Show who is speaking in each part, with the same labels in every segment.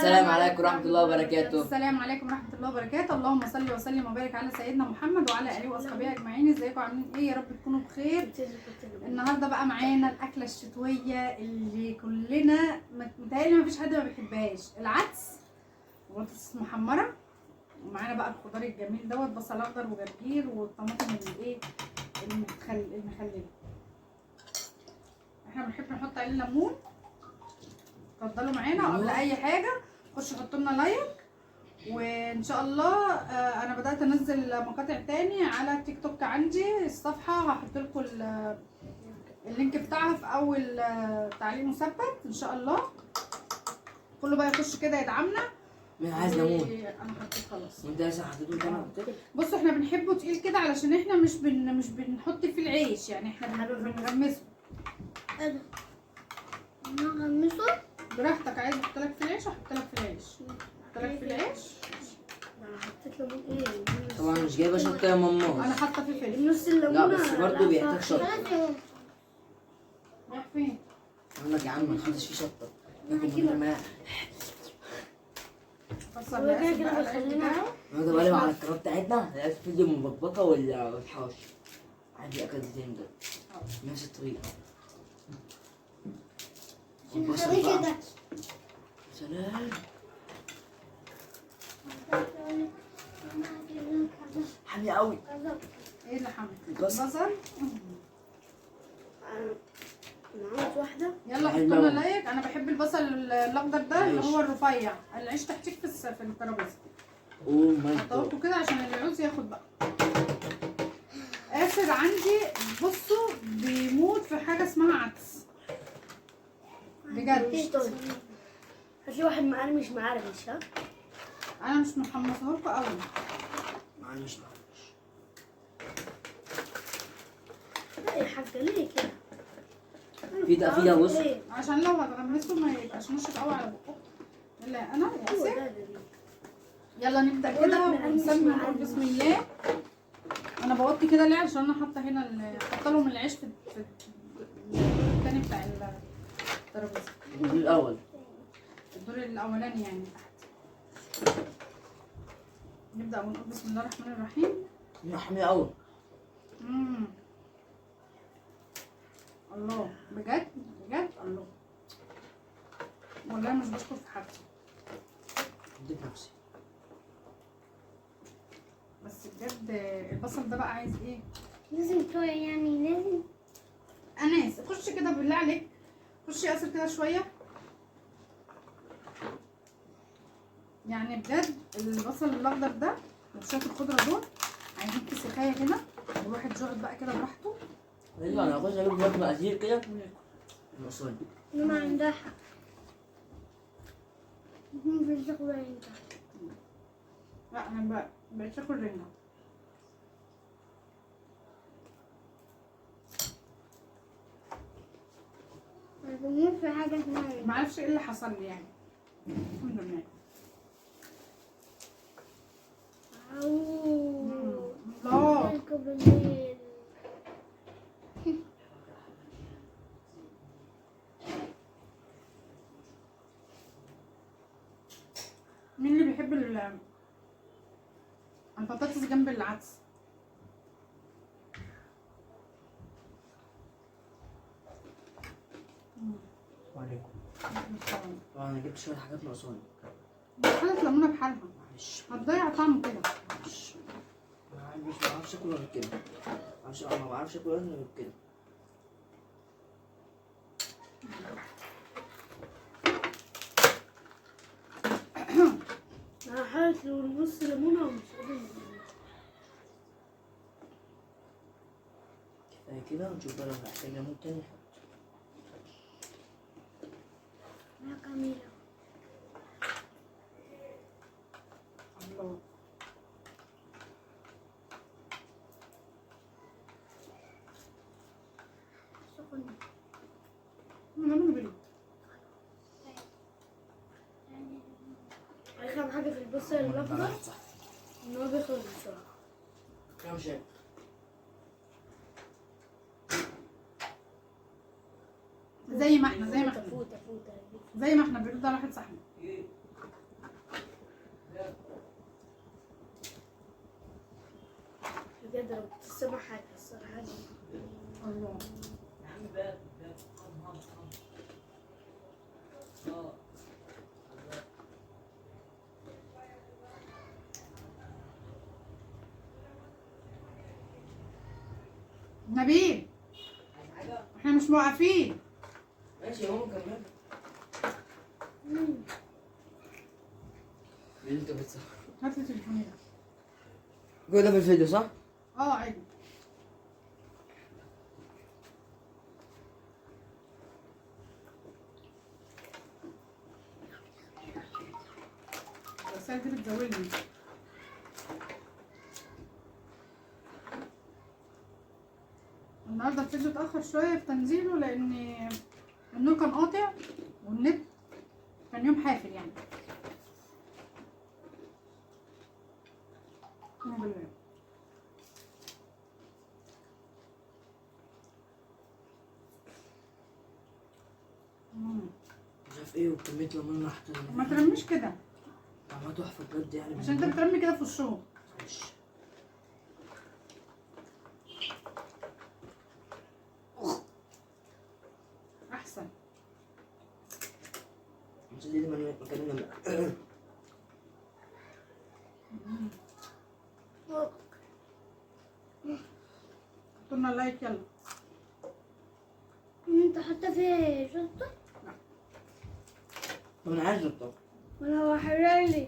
Speaker 1: السلام عليكم ورحمة الله وبركاته.
Speaker 2: السلام عليكم ورحمة الله وبركاته. اللهم صل وسلم وبارك على سيدنا محمد وعلى آله وأصحابه أجمعين. ازيكم عاملين ايه؟ يا رب تكونوا بخير. النهارده بقى معانا الأكلة الشتوية اللي كلنا متهيألي مفيش حد ما بيحبهاش، العدس وبطاطس محمرة، ومعانا بقى الخضار الجميل دوت، بصل أخضر وجرجير والطماطم الايه المخللة. احنا بنحب نحط عليه ليمون. اتفضلوا معانا. وقبل اي حاجه خشوا حطوا لنا لايك، وان شاء الله انا بدات انزل مقاطع تاني على التيك توك عندي الصفحه، هحط لكم اللينك بتاعها في اول تعليق مثبت ان شاء الله. كله بقى يخش كده يدعمنا.
Speaker 1: مين عايز ليمون؟
Speaker 2: انا حطيت خلاص.
Speaker 1: وانت لسه حطيته تاني؟
Speaker 2: بصوا احنا بنحبه تقيل كده علشان احنا مش بنحط فيه العيش، يعني احنا بنغمسه.
Speaker 3: انا هغمسه
Speaker 2: براحتك، عايز احط لك في العيش احط لك في العيش. احط لك في العيش.
Speaker 3: انا حطيت ليمون ايه؟
Speaker 1: طبعا مش جايبه شطه يا ماما.
Speaker 2: انا حاطه فيه فلفل.
Speaker 3: نص الليمون.
Speaker 1: لا بس برضه بيحتاج شطه.
Speaker 2: رايح فين؟
Speaker 1: اقول لك يا عم ما نحطش فيه شطه، ناكل من غير ما
Speaker 2: بصل لازم بقى العيش بتاعه.
Speaker 1: انا بقلب على القناه بتاعتنا لقيت فيديو المبكبكه والحواوشي عادي، اكلتين دول نفس الطريقه. والبصل بقى
Speaker 3: كده.
Speaker 1: سلام حامي قوي.
Speaker 2: ايه اللي حمد؟
Speaker 1: البصل.
Speaker 2: بصل.
Speaker 3: انا عملت واحده.
Speaker 2: يلا حطوا لنا لايك. انا بحب البصل الاخضر ده اللي هو الرفيع. العيش تحتيك في الترابيزه.
Speaker 1: اوه ماي جاد.
Speaker 2: حطوه كده عشان اللي يعوز ياخد بقى. اسر عندي بصوا بيموت في حاجه اسمها عدس بجد.
Speaker 3: هتلاقي واحد مقرمش ها؟
Speaker 2: انا مش محمصه لكم قوي.
Speaker 1: معلش
Speaker 3: لا يا حاجه ليه كده؟
Speaker 1: في ده بص
Speaker 2: عشان لو هتغمسه ما يبقاش نشف قوي على بقه. لا انا يا اسر. يلا نبدا كده ونسمي ونقول بسم الله. انا بوطي كده ليه؟ عشان انا حاطه هنا حاطه لهم العيش في الثاني بتاع الترابيزه.
Speaker 1: الاول
Speaker 2: الدور الاولاني يعني تحت. نبدا ونقول بسم الله الرحمن الرحيم.
Speaker 1: حامي قوي.
Speaker 2: الله بجد بجد الله، والله مش بشكر في حاجتي
Speaker 1: اديت نفسي.
Speaker 2: بس بجد البصل ده بقى عايز ايه؟
Speaker 3: لازم يعني لازم.
Speaker 2: اناس خش كده بالله عليك، خشي اسر كده شويه. يعني بجد البصل الاخضر ده وشويه الخضره دول عايزين سخايه كده، والواحد يقعد بقى كده براحته.
Speaker 1: ايوه انا هخش اجيب لك مقادير كده المصاري.
Speaker 3: ما عندها حق. في الزغبة انت.
Speaker 2: لا انا بقيت اكل رنجه.
Speaker 3: انا بموت في حاجه اسمها
Speaker 2: ما اعرفش ايه اللي حصل لي يعني. الحمد لله. الله
Speaker 3: بالليل.
Speaker 2: مين اللي بيحب البطاطس جنب العدس؟
Speaker 1: وعليكم. طبعا انا جبت شويه حاجات ناقصاني.
Speaker 2: حاطط ليمونه بحالها
Speaker 1: معلش
Speaker 2: هتضيع طعمه كده.
Speaker 1: معلش ما بعرفش اكل غير كده. ما بعرفش اكل غير كده.
Speaker 3: انا حاطط له نص ليمونه ومش قادر.
Speaker 1: كفايه كده ونشوف بقى لو هحتاج ليمون تاني نحط.
Speaker 3: يا جميله.
Speaker 2: الله
Speaker 3: سخن. اخر حاجه في البصل الاخضر ان هو بيخلص بسرعه.
Speaker 1: كام شيء
Speaker 2: زي ما احنا
Speaker 3: فوته
Speaker 2: زي ما احنا بيقول ده واحد صاحبي.
Speaker 3: بجد لو كنت سامع حاجة الصراحة دي.
Speaker 2: الله. نبيل احنا مش موقفين.
Speaker 1: ماشي يا ماما كمل.
Speaker 3: مم.
Speaker 1: اللي انت بتصور
Speaker 2: هات لي تليفوني ده.
Speaker 1: كل ده في الفيديو صح؟
Speaker 2: عادي. الرسالة دي بتزولني. النهارده الفيديو اتأخر شوية في تنزيله لأن النور كان قاطع والنت كان يوم حافل يعني. الحمد لله.
Speaker 1: مش عارف ايه وكمية ليمون راحت.
Speaker 2: ما ترميش كده
Speaker 1: طعمها تحفة بجد يعني.
Speaker 2: عشان انت بترمي كده في وشهم.
Speaker 1: معلش.
Speaker 2: احسن.
Speaker 1: مش دي مكاننا.
Speaker 2: حطولنا لايك يلا.
Speaker 3: انت حتى فيه شطة؟
Speaker 1: طب انا عايز الطبق.
Speaker 3: ولا هو حرق لي؟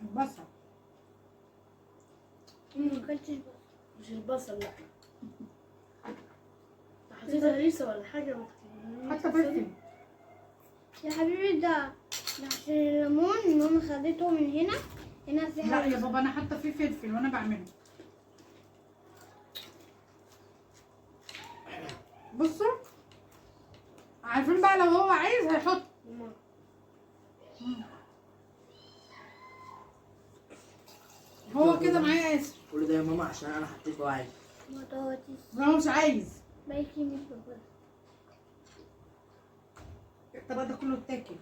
Speaker 2: البصل.
Speaker 3: ما اكلتش بصل. مش البصل لا. حطيت هريسة ولا حاجة.
Speaker 2: حتى فلفل.
Speaker 3: يا حبيبي ده عشان الليمون ماما خدته من هنا في
Speaker 2: لا
Speaker 3: حاجة.
Speaker 2: يا بابا انا حاطه فيه فلفل وانا بعمله. بصوا عارفين بقى لو هو عايز هيحط. هو كده معايا اسف.
Speaker 1: كل ده يا ماما عشان انا حطيت وعي.
Speaker 3: بطاطس.
Speaker 2: هو مش عايز.
Speaker 3: باقي مش باكلها.
Speaker 2: الطبق ده كله اتاكل.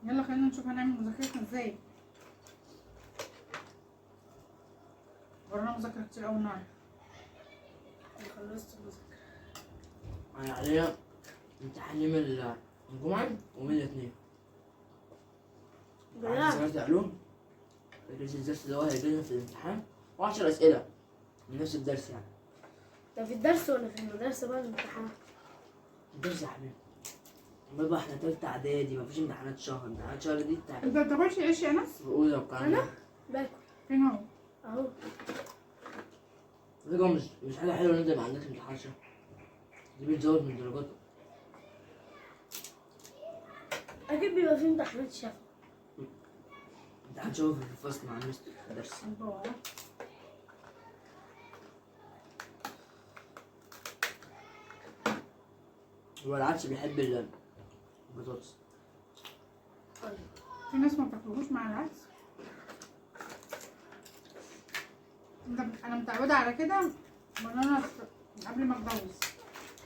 Speaker 2: يلا خلينا نشوف هنعمل مذاكرتنا ازاي. ورانا مذاكرة كتير اوي النهارده.
Speaker 3: خلصت المذاكرة.
Speaker 1: انا عليا امتحان يوم الجمعة ويوم الاثنين. عندي سنة علوم. بدرس الدرس اللي هو هيجيلنا في الامتحان و10 أسئلة من نفس الدرس يعني.
Speaker 3: ده في الدرس ولا في المدرسة بقى الامتحان؟
Speaker 1: الدرس يا حبيبي. بابا احنا تالتة إعدادي مفيش امتحانات شهر، امتحانات شهر دي بتاعت
Speaker 2: انت بتاكلش عيش يا انس؟
Speaker 1: الأولى والكلام ده.
Speaker 3: باكل.
Speaker 2: فين هو؟
Speaker 3: اهو.
Speaker 1: فكرة مش حاجة حلوة إن أنت ما عندكش امتحان شهر. دي بتزود من درجاتك.
Speaker 3: اكيد بيبقى في امتحانات شفا.
Speaker 1: امتحان شهر في الفصل مع المستر في الدرس.
Speaker 2: الله.
Speaker 1: هو العدس بيحب البطاطس.
Speaker 2: في ناس ما بتاكلوش مع العدس. انا متعوده على كده من انا قبل ما اتجوز.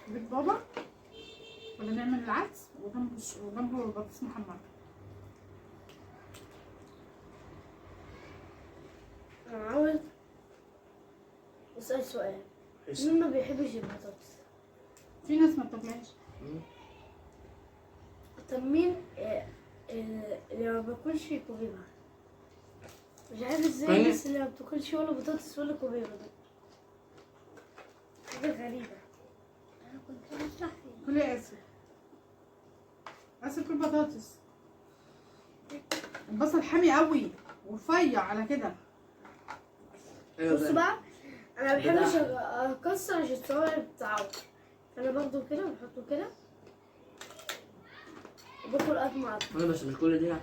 Speaker 2: بيت بابا كنا نعمل العدس وجنبه بطاطس محمره.
Speaker 3: انا عاوز اسال سؤال. مين ما بيحبش البطاطس؟
Speaker 2: في ناس ما بتاكلهاش.
Speaker 3: طب مين اللي ما بياكلش كوبيبه؟ مش عارف ازاي الناس اللي ما بتاكلش ولا بطاطس ولا كوبيبه ده. حاجه غريبه. انا كنت بشرح فيه.
Speaker 2: كل يا اسف. اسف كل بطاطس. البصل حامي قوي ورفيع على كده.
Speaker 3: بص بقى انا مبحبش اكسر عشان الصوابع بتتعور. فانا باخده كده وبحطه كده وباكل قطمة قطمة.
Speaker 1: أنا بس مش كل دي يعني.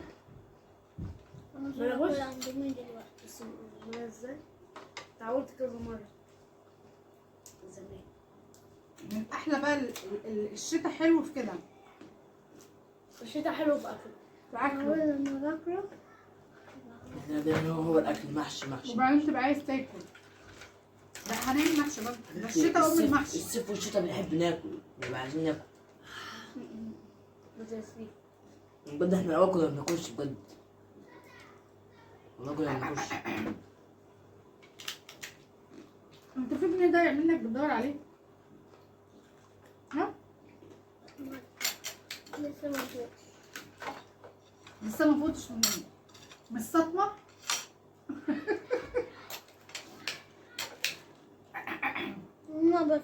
Speaker 3: انا باكل عند امي دلوقتي. بس ما ازاي؟ اتعودت كذا مرة زمان.
Speaker 2: من احلى بقى الشتا حلو في كده.
Speaker 3: الشتا حلو في اكله.
Speaker 2: في اكله.
Speaker 3: لما باكله
Speaker 1: احنا بينا هو الأكل محشي.
Speaker 2: وبعدين تبقى عايز تاكل. لا هنعمل محشي برضه. ده الشتا ام المحشي.
Speaker 1: الصيف والشتا بنحب ناكل، بنبقى عايزين ناكل.
Speaker 3: بتسليك.
Speaker 1: بجد احنا الأول كنا بناكلش بجد. والله كنا بناكلش.
Speaker 2: انت في ابني ضايع منك بتدور عليه؟ ها؟
Speaker 3: لسه ما فوق.
Speaker 2: لسه ما فوتش من الصدمة.
Speaker 3: ماما بس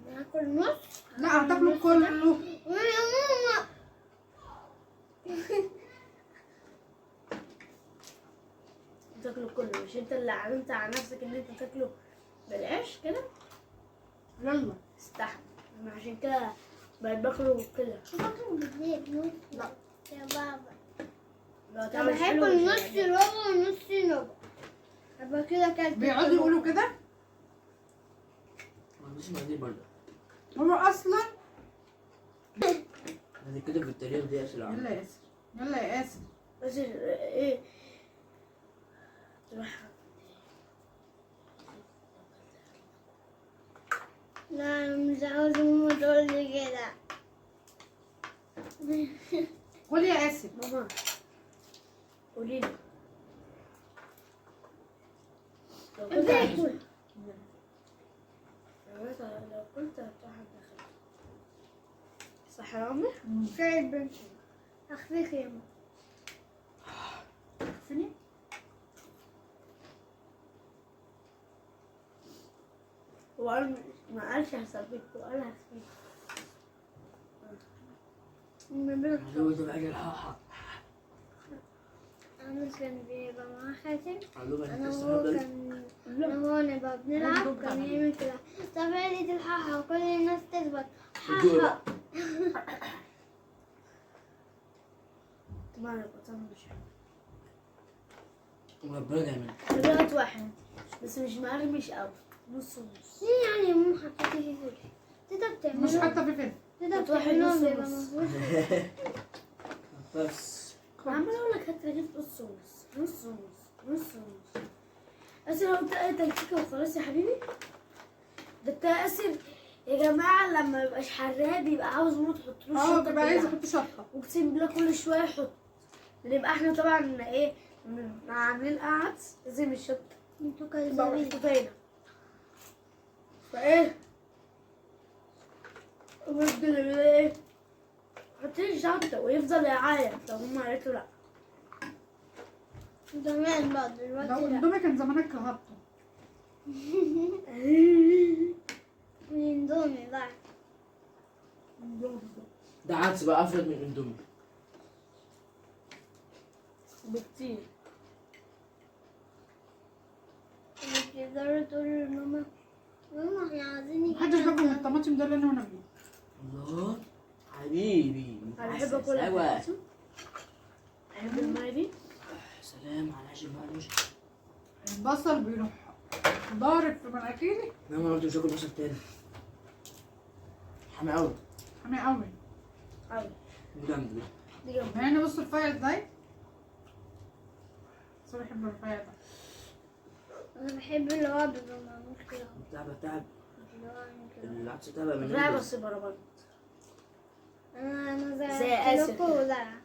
Speaker 3: ناكل نص.
Speaker 2: لا هتاكله كله.
Speaker 3: يا ماما تاكله كله، مش انت اللي علمت على نفسك ان انت تاكله بالعيش كده؟
Speaker 2: يلا.
Speaker 3: استحمل، انا عشان كده بقيت باكله كده.
Speaker 2: لا
Speaker 3: يا بابا
Speaker 2: لا
Speaker 3: انا بحب النص ربع ونص ربع. ابقى كده اكلت.
Speaker 2: بيقعدوا يقولوا كده.
Speaker 1: ما عنديش مقادير برضه.
Speaker 2: هو اصلا.
Speaker 1: هذه كده في التاريخ دي أسئلة
Speaker 2: يلا يا ياسر، يلا يا ياسر.
Speaker 3: بس ايه تروح. لا انا مش عاوزة ماما تقول لي كده.
Speaker 2: قول يا ياسر.
Speaker 3: ماما قولي لي لو كنت هتاكل، لو كنت هتروح داخل صح يا امي؟ شايف بنتي اخفيك يا ماما.
Speaker 2: فيني.
Speaker 3: وقال ما قالش هسبيك، وقال هسبيك.
Speaker 1: معلومة تبع الحاحة.
Speaker 3: أنا كان بيبقى معاه خاتم.
Speaker 1: معلومة
Speaker 3: أنا
Speaker 1: أنت
Speaker 3: وهو
Speaker 1: تستحضر.
Speaker 3: أنا وهو نبقى بنلعب كان يعمل كده. طب عيلة الحاحة وكل الناس تثبت حاحة. طبعا يبقى طعمه مش حلو.
Speaker 1: وربنا يعمل.
Speaker 3: دلوقتي واحد بس مش مقرمش أوي، نص ونص. ليه يعني يا ماما حطيتي فيه فلفل؟ تقدر تعمله.
Speaker 2: مش حاطه فلفل.
Speaker 3: تقدر تعمله بيبقى
Speaker 1: بس
Speaker 3: عمال اقول لك هات رغيف نص ونص نص ونص نص ونص. اسر لو انت تكتيكه وخلاص يا حبيبي. ده انت اسر يا جماعه لما يبقاش حراق بيبقى عاوز ماما تحطلوش شطه.
Speaker 2: بيبقى عايز احط شطه.
Speaker 3: اقسم بالله كل شويه يحط. بنبقى احنا طبعا ايه عاملين قعد لازم الشطه انتوا
Speaker 2: كذابين.
Speaker 3: محطوطين. فايه وبفضل ايه حطيلي شطه ويفضل يعيط لو هما قالتوا لا. زمان بقى دلوقتي
Speaker 2: لو اندومي كان زمانك كهربته.
Speaker 3: اندومي بقى.
Speaker 1: ده عدس بقى أفرد من اندومي
Speaker 3: بكتير. تقدروا تقولوا لماما ماما احنا عايزين
Speaker 2: محدش بياكل من الطماطم ده اللي انا ونبيل.
Speaker 1: الله حبيبي.
Speaker 3: انا بحب اكل الطماطم. بحب المقلي.
Speaker 1: سلام على عيش المقلوش.
Speaker 2: البصل بيروح ضارب في مناخيري.
Speaker 1: ماما أنا قلت مش هاكل بصل تاني. حامي أوي.
Speaker 2: حامي قوي.
Speaker 3: قوي.
Speaker 1: دي جامدة دي.
Speaker 3: دي جنب.
Speaker 2: يعني بص الرفيع ازاي. بس أنا بحب الرفيع ده.
Speaker 3: انا بحب اللي هو بيبقى معمول كده.
Speaker 1: تعب
Speaker 3: اللي هو عامل كده.
Speaker 1: العدس تعب من
Speaker 3: لا
Speaker 1: البس.
Speaker 3: بس بربط. انا
Speaker 2: زي آسف كده.
Speaker 3: لا.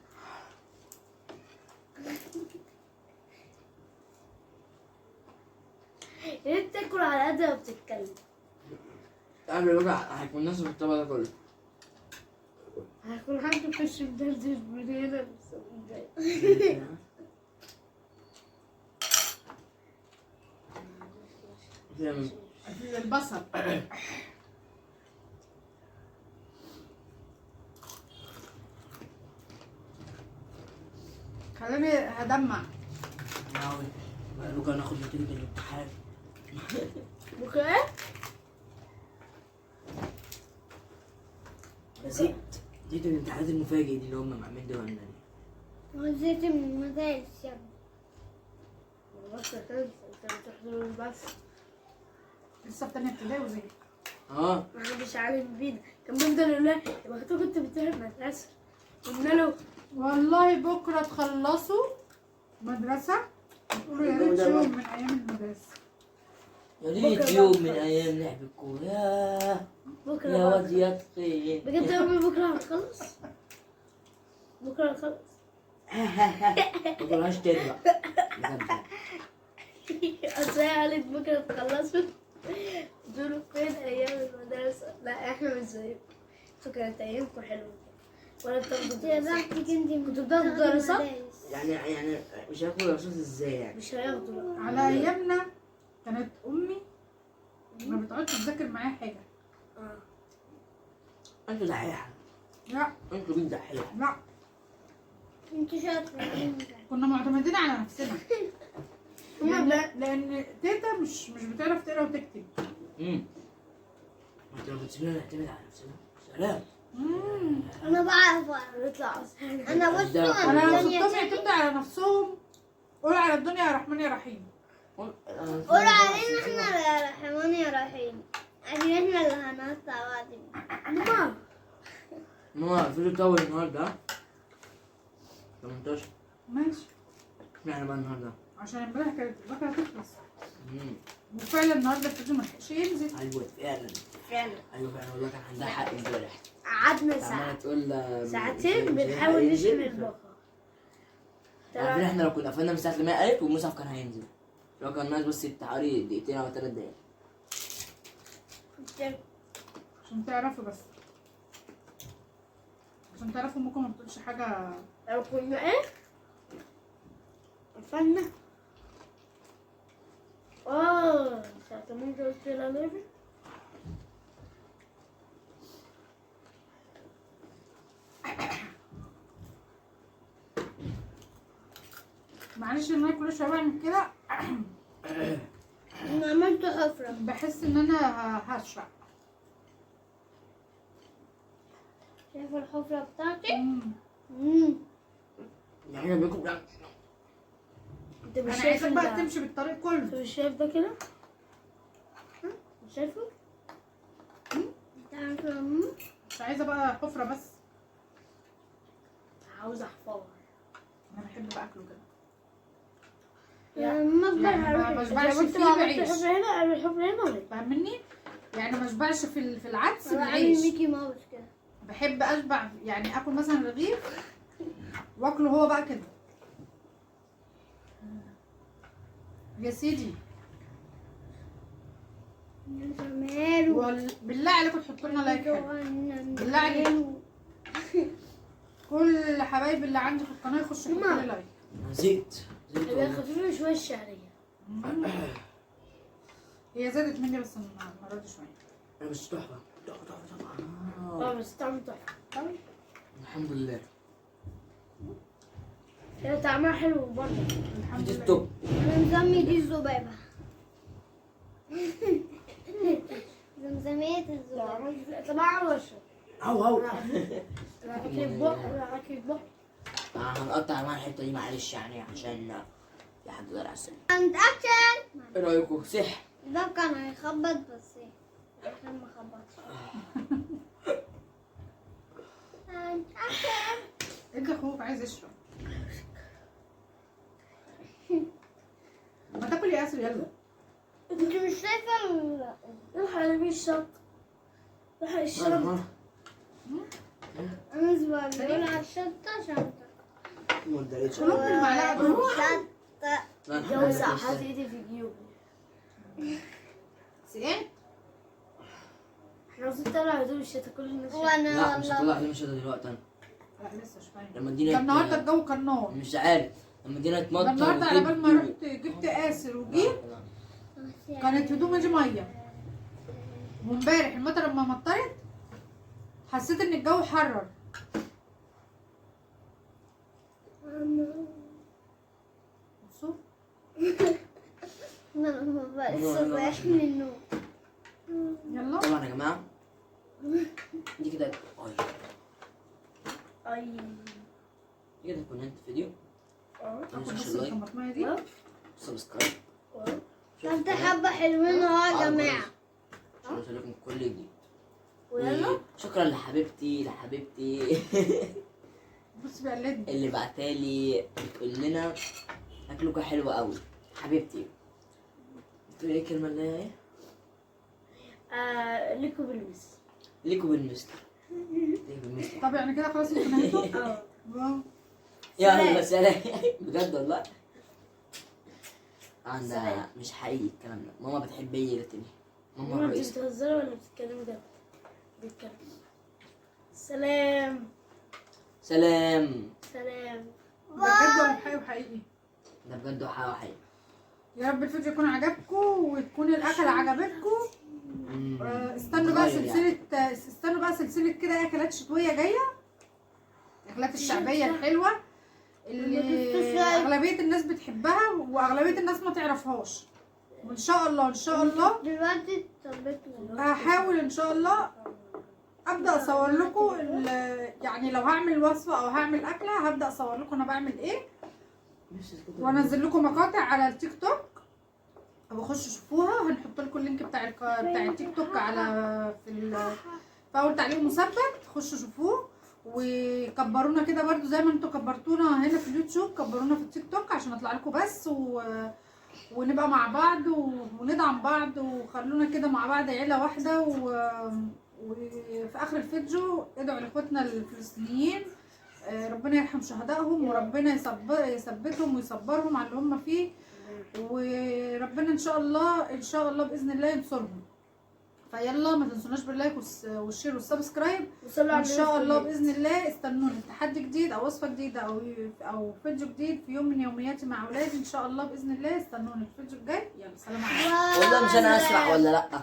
Speaker 3: يا ريت تاكل على قد ما بتتكلم.
Speaker 1: قبل الوجع هيكون ناس في الطبق ده كله.
Speaker 3: هيكون حد وش مدردش من هنا بس متضايق.
Speaker 2: البصل. خليني هدمع.
Speaker 1: ناوي بقى ناخد نتيجة الامتحان.
Speaker 3: بكره ايه؟
Speaker 1: زهقت الامتحانات المفاجئة دي اللي هم عاملين ده ولا ايه؟
Speaker 3: زهقت من المدارس يا ابني. بس انت بتحضر بس.
Speaker 2: لسه في تانية ابتدائي وزهقت.
Speaker 1: اه
Speaker 3: ما حدش عالم بينا. كان بيفضل يقول لها يبقى انت كنت بتروح المدرسة. قلنا له
Speaker 2: والله بكرة تخلصوا مدرسة تقولوا يا ريت يوم من أيام المدرسة.
Speaker 1: يا ريت يوم من ايام لعب الكورة. ياه
Speaker 3: بكرة
Speaker 1: يا واد يا طين.
Speaker 3: بجد يا امي بكرة هتخلص؟ بكرة هتخلص؟
Speaker 1: ما تقولهاش تاني بقى. بجد.
Speaker 3: اصل هي قالت بكرة تخلصوا. دول فين ايام المدرسه؟ لا احنا مش زيكم، انتوا كانت ايامكم حلوه. ولا بتاخدوا دراسات؟ كنتوا بتاخدوا دراسات؟
Speaker 1: يعني مش هاخد دراسات ازاي يعني؟
Speaker 3: مش هياخدوا بقى.
Speaker 2: على ايامنا كانت امي ما بتقعدش تذاكر معايا حاجه.
Speaker 3: اه
Speaker 1: انتوا دحيحة،
Speaker 2: لا
Speaker 1: انتوا بيت دحيحة.
Speaker 2: لا،
Speaker 3: انتوا شاطرين.
Speaker 2: كنا معتمدين على نفسنا. لان تيتا مش بتعرف تقرا وتكتب.
Speaker 1: انتوا لو بتسيبونا نعتمد على نفسنا سلام.
Speaker 3: انا بعرف نطلع. انا بصوا
Speaker 2: انا
Speaker 3: الدنيا
Speaker 2: سبتهم
Speaker 3: تيجي.
Speaker 2: يعتمدوا على نفسهم. قول على الدنيا يا رحمن يا رحيم.
Speaker 3: قول علينا احنا يا رحمن يا رحيم، عشان احنا اللي هنطلع بعدين.
Speaker 1: ماما الفيديو طول النهارده 18.
Speaker 2: ماشي،
Speaker 1: اشمعنى بقى النهارده؟
Speaker 2: عشان امبارح كانت البكره تخلص،
Speaker 1: امم
Speaker 2: وفعلا النهارده الفيديو ما لحقش ينزل.
Speaker 1: ايوه فعلا.
Speaker 3: فعلا
Speaker 1: ايوه فعلا والله كان عندها حق امبارح.
Speaker 3: قعدنا
Speaker 1: عماله
Speaker 3: ساعة
Speaker 1: تقول
Speaker 3: ساعتين
Speaker 1: مش
Speaker 3: بنحاول
Speaker 1: هينزل.
Speaker 3: نشحن البقرة.
Speaker 1: عارفين احنا لو كنا قفلنا من ساعه لما هي قالت والمصحف كان هينزل، لو كان ناقص بس حوالي دقيقتين او 3 دقايق.
Speaker 2: عشان تعرفوا بس، عشان تعرفوا امكم ما بتقولش حاجه.
Speaker 3: لو كنا ايه؟ قفلنا. ساعة ما انت قلت لها ليفل.
Speaker 2: معلش ان انا كل شويه بعمل كده.
Speaker 3: انا عملت حفرة.
Speaker 2: بحس ان انا هشرق.
Speaker 3: شايفة الحفرة بتاعتي؟
Speaker 1: يعني انا بيكون
Speaker 3: انت مش
Speaker 2: انا
Speaker 3: شايف
Speaker 2: عايزك بقى
Speaker 3: ده؟
Speaker 2: تمشي بالطريق
Speaker 3: انت
Speaker 2: كله.
Speaker 3: مش شايف ده كده؟ مش شايفه؟ انت عارفة
Speaker 2: مش عايزه بقى حفره بس.
Speaker 3: عاوزة احفر.
Speaker 2: انا بحب بقى اكله كده.
Speaker 3: ما
Speaker 2: يعني ما بشبعش فيه بعيش.
Speaker 3: الحفرة هنا اعمل الحفرة هنا ولا ايه؟
Speaker 2: فاهمني؟ يعني ما اشبعش في العدس
Speaker 3: اعمل
Speaker 2: بالعيش.
Speaker 3: ميكي ماوس كده.
Speaker 2: بحب اشبع، يعني اكل مثلا رغيف واكله هو بقى كده. يا سيدي بالله عليكم تحطوا لنا لايك حلو. بالله عليكم كل حبايب اللي عندي في القناه يخشوا يحطوا لي لايك.
Speaker 1: زيت
Speaker 3: يبقى
Speaker 1: والله.
Speaker 3: خفيفة شوية الشعرية.
Speaker 2: هي زادت مني بس المره دي شويه.
Speaker 1: انا بس تحفه طبعا.
Speaker 3: بس طعمه تحفة.
Speaker 1: الحمد لله.
Speaker 3: هي طعمها حلو برضه.
Speaker 2: الحمد
Speaker 1: دي
Speaker 2: لله.
Speaker 1: التوب.
Speaker 3: انا مسمي دي الذبابة. زمزمية الذبابة. طبعا وشرب.
Speaker 1: هو
Speaker 3: راكب بق راكب بق.
Speaker 1: هنقطع معاها الحته دي معلش يعني عشان في حد ضايع على السن.
Speaker 3: انت اكشن.
Speaker 1: ايه رايكم؟ صح؟
Speaker 3: ده كان هيخبط بس عشان ما خبطش. انت اكشن.
Speaker 2: انت اخوك عايز يشرب. ما تاكل يا اسر يلا.
Speaker 3: انت مش شايفة الحليب الشط؟ الشط. انا زبالة بقول على الشطة شنطة.
Speaker 1: ما ادريتش.
Speaker 2: كلهم بالمعلقه دول.
Speaker 3: شطة. جوزة حاطط ايدي في جيوبي.
Speaker 2: سئين.
Speaker 3: احنا عاوزين نطلع هدوم الشتا كل الناس.
Speaker 1: لا مش هطلع هدوم الشتا دلوقتي انا.
Speaker 2: لا لسه شويه.
Speaker 1: لما
Speaker 2: ده
Speaker 1: ادينا
Speaker 2: النهارده الجو كان نار.
Speaker 1: مش عارف لما ادينا
Speaker 2: ده
Speaker 1: تمطر
Speaker 2: النهارده على بال ما رحت جبت اسر وجيت كانت هدومي دي ميه. وامبارح المطر لما مطرت حسيت ان الجو حرر. بصوا
Speaker 3: انا بقى الصبح من النوم.
Speaker 2: يلا.
Speaker 1: طبعا يا جماعه دي كده
Speaker 3: اي
Speaker 1: دي كده تكون انت فيديو.
Speaker 3: اه
Speaker 2: اخد بس
Speaker 1: اللايك
Speaker 2: الطماطميه دي.
Speaker 1: سبسكرايب.
Speaker 3: انت حبة حلوين اهو يا جماعة.
Speaker 1: عشان يوصلكم كل جديد.
Speaker 3: ويلا.
Speaker 1: شكرا لحبيبتي
Speaker 2: بص بقلدني.
Speaker 1: اللي بعتالي بتقول لنا اكلكم حلو قوي حبيبتي. بتقول ايه الكلمه اللي هي ايه؟
Speaker 3: ليكوا بالمثل.
Speaker 1: ليكوا بالمثل. ليكوا بالمثل.
Speaker 2: طب يعني كده خلاص انتوا نهيتوا؟
Speaker 3: اه
Speaker 2: واو.
Speaker 1: يلا سلام. بجد والله عندها مش حقيقي الكلام ده. ماما بتحب ايه تاني؟ ماما
Speaker 3: انت
Speaker 1: الرئيس.
Speaker 3: بتهزري ولا بتتكلمي جد؟ بتتكلم. سلام.
Speaker 1: سلام.
Speaker 3: سلام.
Speaker 2: ده بجد ولا حقيقي وحقيقي؟
Speaker 1: ده بجد وحقيقي وحقيقي.
Speaker 2: يا رب الفيديو يكون عجبكم وتكون الاكله عجبتكم. استنوا بقى
Speaker 1: صغير
Speaker 2: سلسله استنوا بقى سلسله كده اكلات شتويه جايه، الاكلات الشعبيه الحلوه اللي اغلبيه الناس بتحبها واغلبيه الناس ما تعرفهاش. وان شاء الله ان شاء الله
Speaker 3: دلوقتي طبيتنا.
Speaker 2: هحاول ان شاء الله ابدا اصور لكم يعني لو هعمل وصفه او هعمل اكله هبدا اصور لكم انا بعمل ايه، وانزل لكم مقاطع على التيك توك وخشوا شوفوها. هنحط لكم اللينك بتاع التيك توك على في اول تعليق مثبت، خشوا شوفوه وكبرونا كده برضو زي ما انتوا كبرتونا هنا في اليوتيوب، كبرونا في التيك توك عشان اطلع لكم بس ونبقى مع بعض وندعم بعض وخلونا كده مع بعض عيله واحده وفي اخر الفيديو ادعوا لاخواتنا الفلسطينيين ربنا يرحم شهدائهم وربنا يثبتهم ويصبرهم على اللي هم فيه، وربنا ان شاء الله باذن الله ينصرهم. فيلا ما تنسوناش باللايك والشير والسبسكرايب، وان شاء الله باذن الله استنوني في تحدي جديد او وصفه جديده او فيديو جديد في يوم من يومياتي مع اولادي ان شاء الله باذن الله. استنوني في الفيديو الجاي. يلا سلام عليكم.
Speaker 1: والله مش انا اسرع ولا لا؟